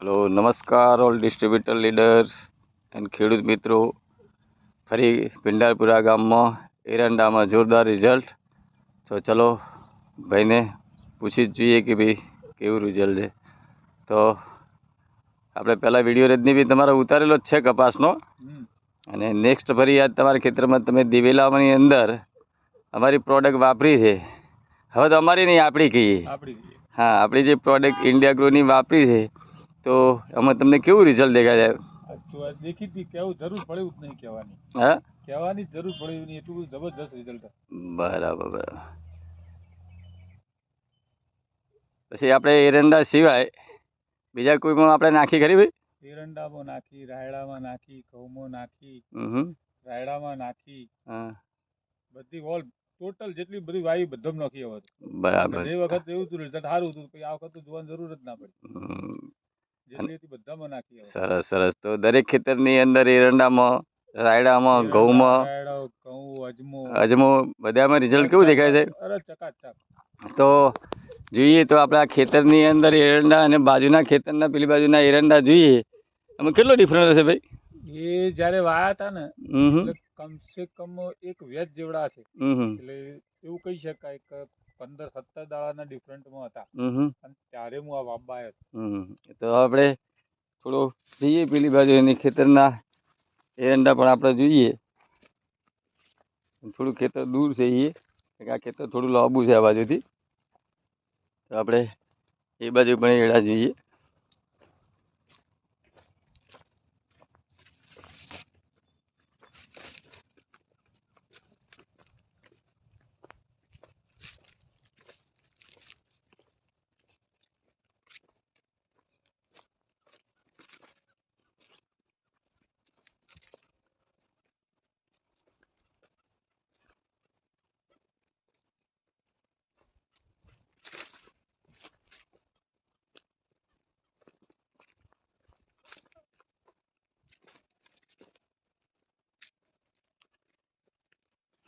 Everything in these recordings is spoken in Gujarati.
हेलो नमस्कार ऑल डिस्ट्रीब्यूटर लीडर्स एंड खेडूत मित्रों। फरी पिंडारपुरा गाम में एरंडा में जोरदार रिजल्ट। तो चलो भाई ने पूछी જોઈએ कि भाई केवुं रिजल्ट है। तो આપણે પહેલા વિડીયો રજની બી તમારો ઉતારેલો જ છે કપાસનો અને નેક્સ્ટ ફરી આજ તમારા ખેતરમાં તમે દિવેલાની અંદર અમારી પ્રોડક્ટ વાપરી છે। હવે તો અમારી નહીં આપણી કહીએ, हाँ આપણી જે પ્રોડક્ટ ઇન્ડિયા ગ્રોની વાપરી છે तो આમાં તમને કેવું રિઝલ્ટ દેખાય છે? देखी थी केवुं जरूर पड़े नहीं कहेवानी, हाँ कहेवानी जरूर पड़े नहीं, एटલું जबरदस्त रिजल्ट है। बराबर बराबर। પછી આપણે એરંડા સિવાય બીજા કોઈમાં આપણે નાખી ખરી ભાઈ? એરંડામાં નાખી, રાયડામાં નાખી, ઘઉંમાં નાખી, રાયડામાં નાખી, હા બધી ઓલ ટોટલ જેટલી બધી વાવી બધું નાખી હવે તો। બરાબર। જે વખત એવું હતું રિઝલ્ટ સારું હતું પછી આ વખત જોવાની જરૂર જ ના પડી, જેટલી હતી બધામાં નાખી હવે। સરસ સરસ। તો દરેક ખેતરની અંદર એરંડામાં, રાયડામાં, ઘઉંમાં, રાયડા, ઘઉં, અજમો બધામાં રિઝલ્ટ કેવું દેખાય છે? અરે ચકાચક। તો જોઈએ તો આપણા ખેતરની અંદર એરંડા અને બાજુના ખેતરના પેલી બાજુના એરંડા જોઈએ એમાં કેટલો ડિફરન્સ હશે ભાઈ? એ જ્યારે વાયા હતા ને એટલે કમસે કમ એક વેજ જેવડા છે, એટલે એવું કહી શકાય કે 15-17 દાડાના ડિફરન્ટમાં હતા અને ત્યારે હું આ વાવવા આવ્યો। તો આપણે થોડો જઈએ પેલી બાજુ એની ખેતરના એરંડા પણ આપણે જોઈએ। થોડું ખેતર દૂર છે એ, આ ખેતર થોડું લાંબુ છે આ બાજુથી, તો આપણે એ બાજુ પણ એરંડા જોઈએ।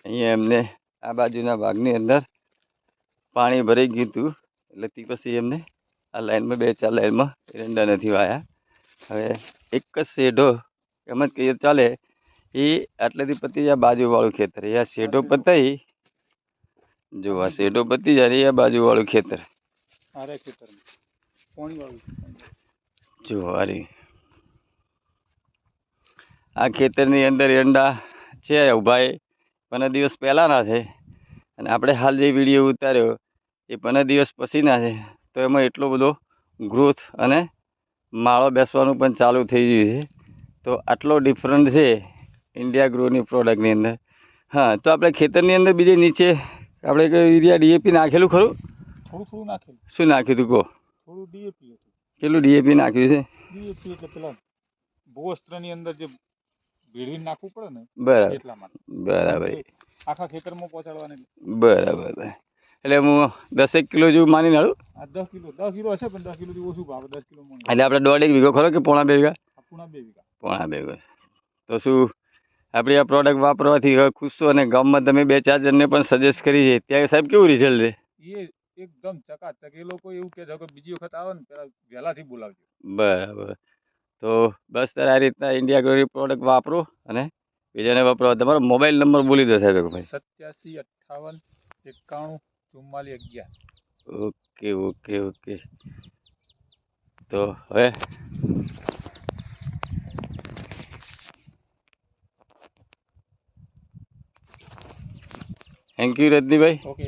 અહીંયા એમને આ બાજુના ભાગની અંદર પાણી ભરાઈ ગયું હતું એટલે તે પછી એમને આ લાઈનમાં 2-4 લાઈનમાં એરંડા નથી વાયા। હવે એક જ શેઢો એમ જ કહીએ ચાલે, એ આટલેથી પતી જાય બાજુવાળું ખેતર, એ આ શેઢો પતાવી જો આ શેઢો પતી જાય એ આ બાજુવાળું ખેતર જો હારી આ ખેતરની અંદર એરંડા છે ઊભા એ 15 દિવસ પહેલાંના છે અને આપણે હાલ જે વિડીયો ઉતાર્યો એ 15 દિવસ પછીના છે। તો એમાં એટલો બધો ગ્રોથ અને માળો બેસવાનું પણ ચાલુ થઈ ગયું છે। તો આટલો ડિફરન્ટ છે ઇન્ડિયા ગ્રોની પ્રોડક્ટની અંદર। હા તો આપણે ખેતરની અંદર બીજે નીચે આપણે કઈ યુરિયા ડીએપી નાખેલું ખરું? થોડું થોડું નાખેલું। શું નાખ્યું હતું કહો? થોડું ડીએપી હતું। કેટલું ડીએપી નાખ્યું છે? ડીએપી એટલે પેલા ભૂવસ્ત્રની અંદર જે ભેળવીને નાખવું પડે ને બરાબર એટલા માટે। બરાબર આખા ખેતરમાં પહોંચાડવાની। બરાબર। એટલે હું 10 કિલો જેવું માની નાડું? આ 10 કિલો હશે પણ 10 કિલોથી ઓછું ભાવે, 10 કિલો મણ એટલે આપણે 1.5 વીઘો ખરો કે પોણા 2 વીઘા? પૂણા 2 વીઘા। પોણા 2 વીઘા। તો શું આપણી આ પ્રોડક્ટ વાપરવાથી હવે ખુશ છો અને ગામમાં તમે 2-4 જણને પણ સજેસ્ટ કરી છે ત્યાં સાહેબ કેવું રિઝલ્ટ છે? એ એકદમ ચકાચક। એ લોકો એવું કહે છે કે બીજી વખત આવે ને પેલા વહેલાથી બોલાવજો। બરાબર। તો બસ તારે આ રીતના ઇન્ડિયા ગ્રોની પ્રોડક્ટ વાપરો અને બીજાને વાપરો। તમારો મોબાઈલ નંબર બોલી દો સાહેબ ભાઈ? 87 58 91 44 11। Okay okay okay. તો હવે થેન્ક યુ રજનીભાઈ। ઓકે।